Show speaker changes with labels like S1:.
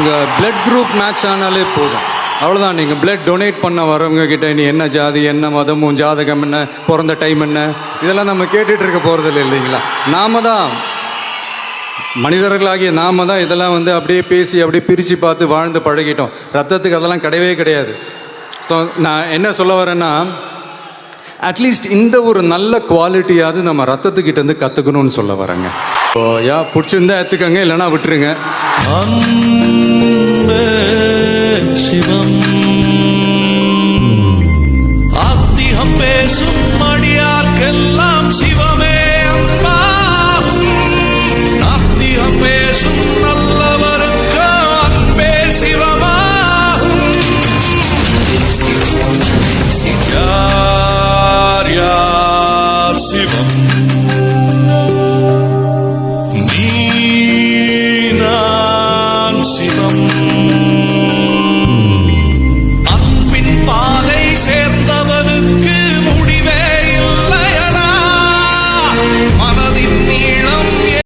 S1: உங்கள் blood group match ஆனாலே போதும். அவ்வளோதான். நீங்கள் பிளட் டொனேட் பண்ண வரவங்க கிட்ட நீ என்ன ஜாதி, என்ன மதம், உன் ஜாதகம் என்ன, பிறந்த டைம் என்ன, இதெல்லாம் நம்ம கேட்டுட்டு இருக்க போகிறதில்ல இல்லைங்களா? நாம தான் மனிதர்களாகிய நாம தான் இதெல்லாம் வந்து அப்படியே பேசி அப்படியே பிரித்து பார்த்து வாழ்ந்து பழகிட்டோம். ரத்தத்துக்கு அதெல்லாம் கிடையவே கிடையாது. ஸோ நான் என்ன சொல்ல வரேன்னா, அட்லீஸ்ட் இந்த ஒரு நல்ல குவாலிட்டியாவது நம்ம ரத்தத்துக்கிட்டேருந்து கற்றுக்கணும்னு சொல்ல வரேங்க. ஸோ பிடிச்சிருந்தா எடுத்துக்கங்க, இல்லைன்னா விட்டுருங்க.
S2: சிவம் ஆத்திகம் பேசும் அடியார்க்கெல்லாம் சிவமே அன்பா. நாத்திகம் பேசும் நல்லவருக்கு அன்பே சிவமாகும். யார் யார் சிவம்? நீ நான் சிவம்.